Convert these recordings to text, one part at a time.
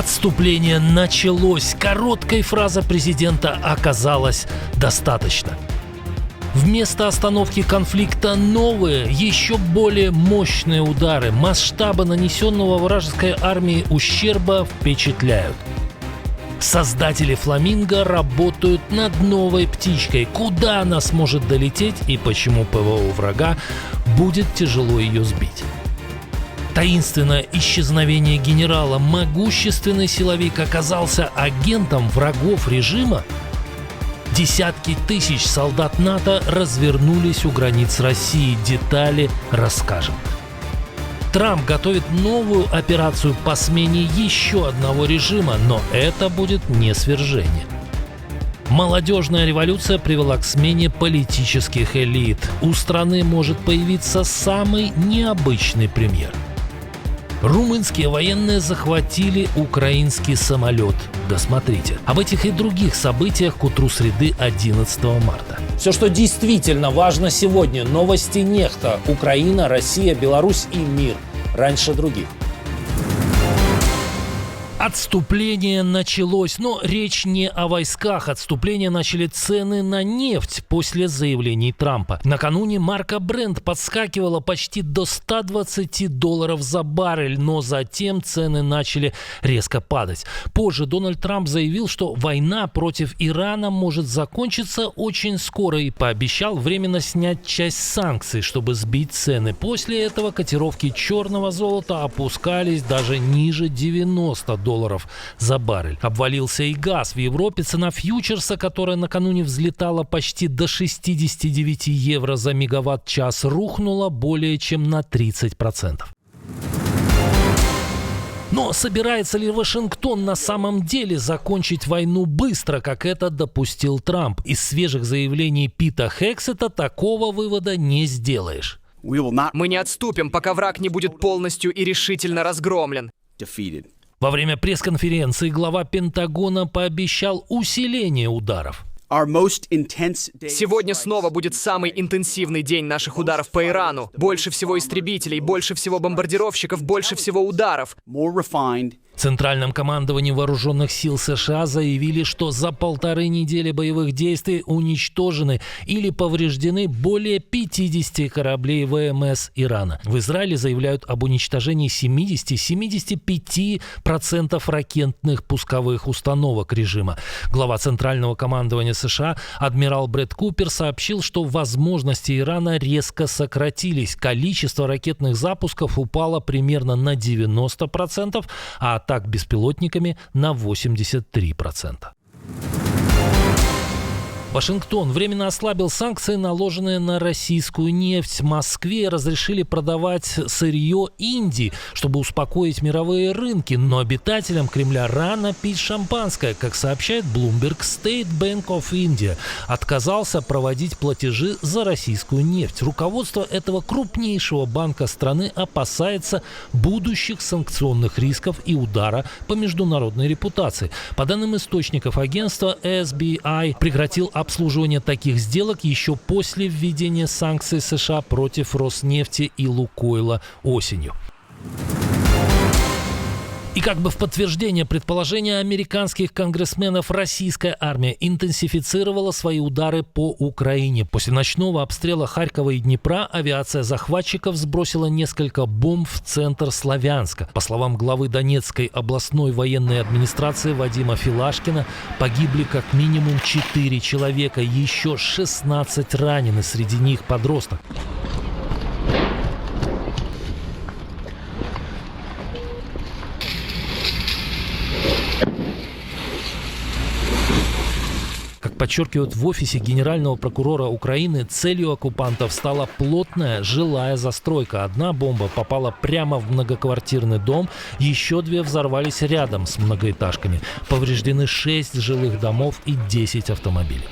Отступление началось. Короткой фразы президента оказалось достаточно. Вместо остановки конфликта новые, еще более мощные удары. Масштабы нанесенного вражеской армии ущерба впечатляют. Создатели «Фламинго» работают над новой птичкой. Куда она сможет долететь и почему ПВО врага будет тяжело ее сбить. Таинственное исчезновение генерала, могущественный силовик оказался агентом врагов режима. Десятки тысяч солдат НАТО развернулись у границ России. Детали расскажем. Трамп готовит новую операцию по смене еще одного режима, но это будет не свержение. Молодежная революция привела к смене политических элит. У страны может появиться самый необычный премьер. Румынские военные захватили украинский самолет. Досмотрите. Об этих и других событиях к утру среды 11 марта. Все, что действительно важно сегодня. Новости Нехта. Украина, Россия, Беларусь и мир. Раньше других. Отступление началось, но речь не о войсках. Отступление начали цены на нефть после заявлений Трампа. Накануне марка Brent подскакивала почти до $120 за баррель, но затем цены начали резко падать. Позже Дональд Трамп заявил, что война против Ирана может закончиться очень скоро и пообещал временно снять часть санкций, чтобы сбить цены. После этого котировки черного золота опускались даже ниже $90 за баррель. Обвалился и газ. В Европе цена фьючерса, которая накануне взлетала почти до 69 евро за мегаватт-час, рухнула более чем на 30%. Но собирается ли Вашингтон на самом деле закончить войну быстро, как это допустил Трамп? Из свежих заявлений Пита Хексета такого вывода не сделаешь. Мы не отступим, пока враг не будет полностью и решительно разгромлен. Во время пресс-конференции глава Пентагона пообещал усиление ударов. Сегодня снова будет самый интенсивный день наших ударов по Ирану. Больше всего истребителей, больше всего бомбардировщиков, больше всего ударов. В Центральном командовании вооруженных сил США заявили, что за 1,5 недели боевых действий уничтожены или повреждены более 50 кораблей ВМС Ирана. В Израиле заявляют об уничтожении 70-75% ракетных пусковых установок режима. Глава Центрального командования США адмирал Брэд Купер сообщил, что возможности Ирана резко сократились. Количество ракетных запусков упало примерно на 90%, а атак беспилотниками на 83%. Вашингтон временно ослабил санкции, наложенные на российскую нефть. Москве разрешили продавать сырье Индии, чтобы успокоить мировые рынки. Но обитателям Кремля рано пить шампанское. Как сообщает Bloomberg, State Bank of India отказался проводить платежи за российскую нефть. Руководство этого крупнейшего банка страны опасается будущих санкционных рисков и удара по международной репутации. По данным источников агентства, SBI прекратил обслуживание таких сделок еще после введения санкций США против Роснефти и Лукойла осенью. И как бы в подтверждение предположения американских конгрессменов, российская армия интенсифицировала свои удары по Украине. После ночного обстрела Харькова и Днепра авиация захватчиков сбросила несколько бомб в центр Славянска. По словам главы Донецкой областной военной администрации Вадима Филашкина, погибли как минимум 4 человека, еще 16 ранены, среди них подросток. Как подчеркивают в офисе генерального прокурора Украины, целью оккупантов стала плотная жилая застройка. Одна бомба попала прямо в многоквартирный дом, еще 2 взорвались рядом с многоэтажками. Повреждены 6 жилых домов и 10 автомобилей.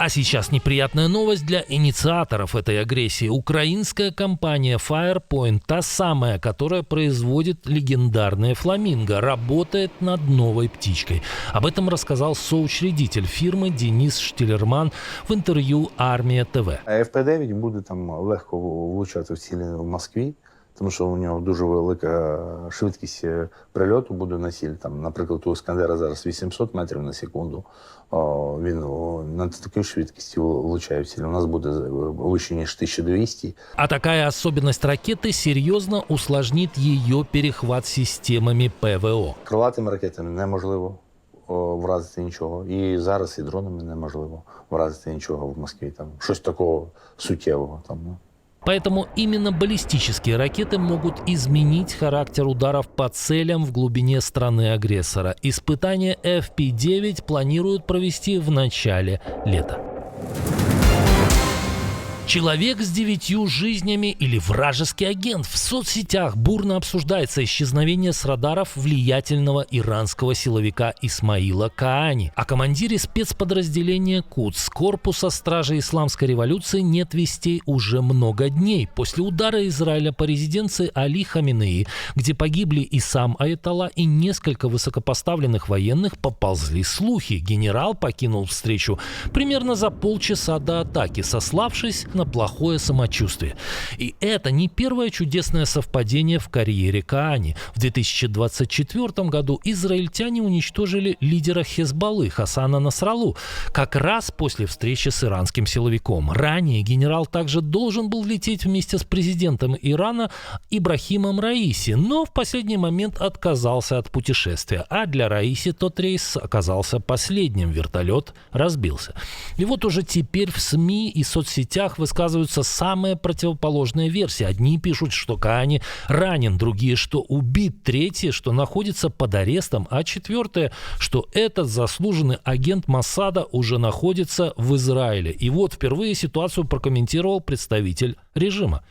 А сейчас неприятная новость для инициаторов этой агрессии. Украинская компания Firepoint, та самая, которая производит легендарные фламинго, работает над новой птичкой. Об этом рассказал соучредитель фирмы Денис Штілерман в интервью «Армія ТВ». ФП-9 буде там легко влучати в цілі в Москві, тому що у нього дуже велика швидкість прильоту буде на ціль. Там, наприклад, у «Іскандера» зараз 800 метрів на секунду. Він на такій швидкості влучає в ціль. У нас буде вище, ніж 1200. А такая особенность ракеты серьезно усложнит ее перехват системами ПВО. Крилатими ракетами неможливо вразити нічого. І зараз і дронами неможливо вразити нічого в Москві. Там щось такого суттєвого там. Поэтому именно баллистические ракеты могут изменить характер ударов по целям в глубине страны-агрессора. Испытания FP-9 планируют провести в начале лета. Человек с 9 жизнями или вражеский агент. В соцсетях бурно обсуждается исчезновение с радаров влиятельного иранского силовика Исмаила Каани. О командире спецподразделения Кудс корпуса стражей исламской революции нет вестей уже много дней. После удара Израиля по резиденции Али Хаминеи, где погибли и сам Аятолла, и несколько высокопоставленных военных, поползли слухи. Генерал покинул встречу примерно за полчаса до атаки, сославшись на плохое самочувствие. И это не первое чудесное совпадение в карьере Каани. В 2024 году израильтяне уничтожили лидера Хезболлы Хасана Насраллу как раз после встречи с иранским силовиком. Ранее генерал также должен был лететь вместе с президентом Ирана Ибрахимом Раиси, но в последний момент отказался от путешествия. А для Раиси тот рейс оказался последним. Вертолет разбился. И вот уже теперь в СМИ и соцсетях высказываются самые противоположные версии. Одни пишут, что Каани ранен, другие, что убит, третьи, что находится под арестом, а четвертое, что этот заслуженный агент Моссада уже находится в Израиле. И вот впервые ситуацию прокомментировал представитель режима.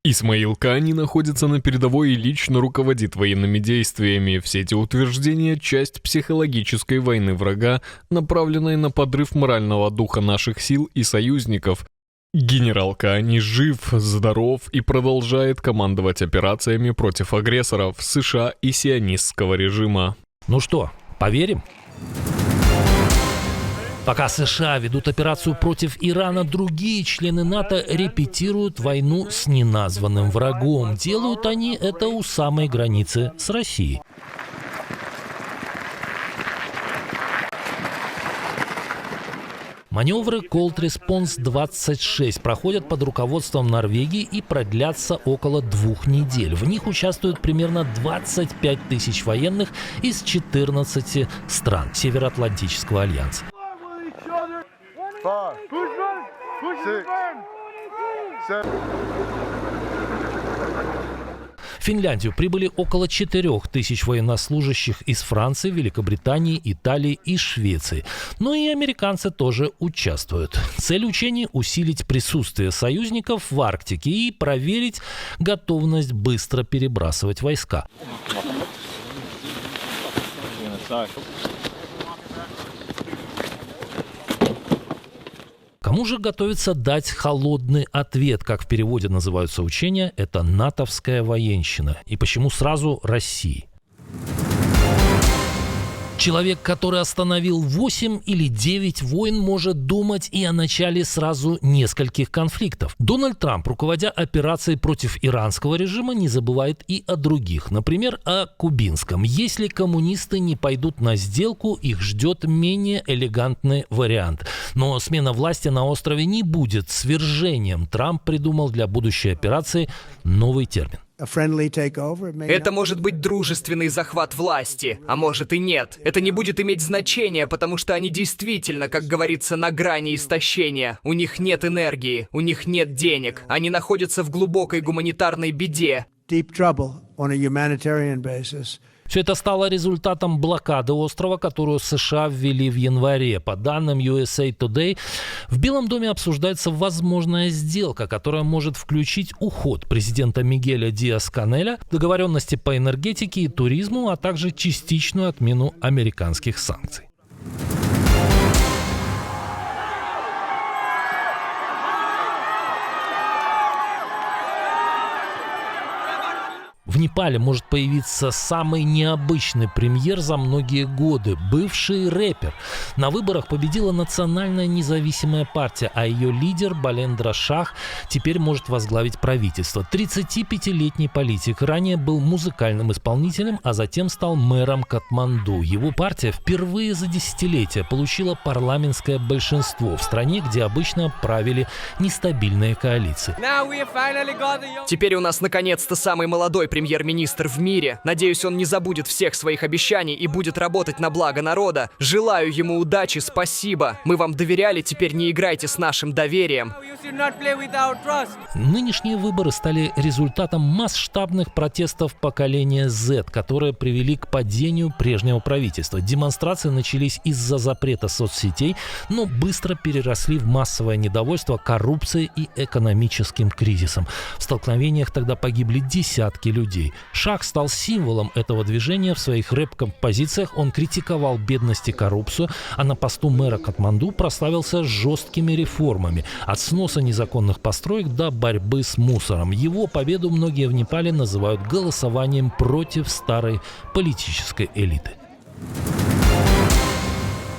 Исмаил Каани находится на передовой и лично руководит военными действиями. Все эти утверждения – часть психологической войны врага, направленной на подрыв морального духа наших сил и союзников. Генерал Каани жив, здоров и продолжает командовать операциями против агрессоров США и сионистского режима. Ну что, поверим? Пока США ведут операцию против Ирана, другие члены НАТО репетируют войну с неназванным врагом. Делают они это у самой границы с Россией. Маневры Cold Response 26 проходят под руководством Норвегии и продлятся около 2 недель. В них участвуют примерно 25 тысяч военных из 14 стран Североатлантического альянса. В Финляндию прибыли около 4000 военнослужащих из Франции, Великобритании, Италии и Швеции. Но и американцы тоже участвуют. Цель учений – усилить присутствие союзников в Арктике и проверить готовность быстро перебрасывать войска. Кому же готовится дать холодный ответ, как в переводе называются учения, это натовская военщина. И почему сразу России? Человек, который остановил 8 или 9 войн, может думать и о начале сразу нескольких конфликтов. Дональд Трамп, руководя операцией против иранского режима, не забывает и о других. Например, о кубинском. Если коммунисты не пойдут на сделку, их ждет менее элегантный вариант. Но смена власти на острове не будет свержением. Трамп придумал для будущей операции новый термин. Это может быть дружественный захват власти, а может и нет. Это не будет иметь значения, потому что они действительно, как говорится, на грани истощения. У них нет энергии, у них нет денег, они находятся в глубокой гуманитарной беде. Все это стало результатом блокады острова, которую США ввели в январе. По данным USA Today, в Белом доме обсуждается возможная сделка, которая может включить уход президента Мигеля Диас-Канеля, договоренности по энергетике и туризму, а также частичную отмену американских санкций. В Непале может появиться самый необычный премьер за многие годы – бывший рэпер. На выборах победила Национальная независимая партия, а ее лидер Балендра Шах теперь может возглавить правительство. 35-летний политик ранее был музыкальным исполнителем, а затем стал мэром Катманду. Его партия впервые за десятилетия получила парламентское большинство в стране, где обычно правили нестабильные коалиции. Теперь у нас наконец-то самый молодой премьер-министр в мире. Надеюсь, он не забудет всех своих обещаний и будет работать на благо народа. Желаю ему удачи, спасибо. Мы вам доверяли, теперь не играйте с нашим доверием. Нынешние выборы стали результатом масштабных протестов поколения Z, которые привели к падению прежнего правительства. Демонстрации начались из-за запрета соцсетей, но быстро переросли в массовое недовольство коррупцией и экономическим кризисом. В столкновениях тогда погибли десятки людей. Шах стал символом этого движения. В своих рэп-композициях он критиковал бедность и коррупцию, а на посту мэра Катманду прославился жесткими реформами, от сноса незаконных построек до борьбы с мусором. Его победу многие в Непале называют голосованием против старой политической элиты.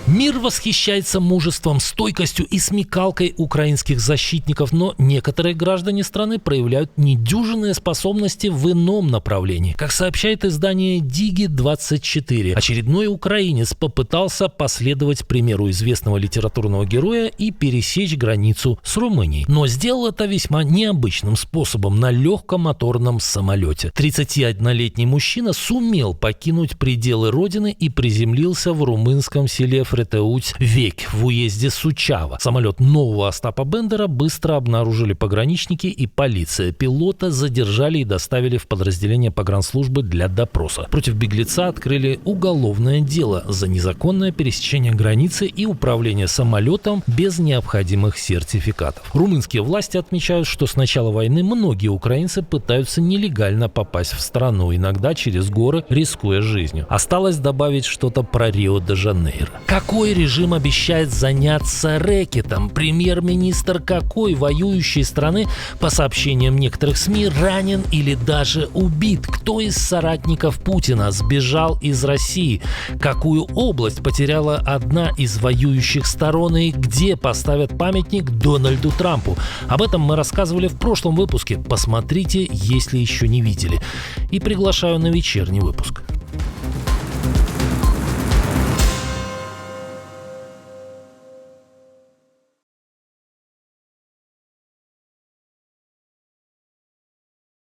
Мир восхищается мужеством, стойкостью и смекалкой украинских защитников, но некоторые граждане страны проявляют недюжинные способности в ином направлении. Как сообщает издание Digi24, очередной украинец попытался последовать примеру известного литературного героя и пересечь границу с Румынией. Но сделал это весьма необычным способом, на легком моторном самолете. 31-летний мужчина сумел покинуть пределы родины и приземлился в румынском селе Фретеуць-Веки в уезде Сучава. Самолет нового Остапа Бендера быстро обнаружили пограничники и полиция. Пилота задержали и доставили в подразделение погранслужбы для допроса. Против беглеца открыли уголовное дело за незаконное пересечение границы и управление самолетом без необходимых сертификатов. Румынские власти отмечают, что с начала войны многие украинцы пытаются нелегально попасть в страну, иногда через горы, рискуя жизнью. Осталось добавить что-то про Рио-де-Жанейро. Какой режим обещает заняться рэкетом? Премьер-министр какой воюющей страны, по сообщениям некоторых СМИ, ранен или даже убит? Кто из соратников Путина сбежал из России? Какую область потеряла одна из воюющих сторон и где поставят памятник Дональду Трампу? Об этом мы рассказывали в прошлом выпуске. Посмотрите, если еще не видели. И приглашаю на вечерний выпуск.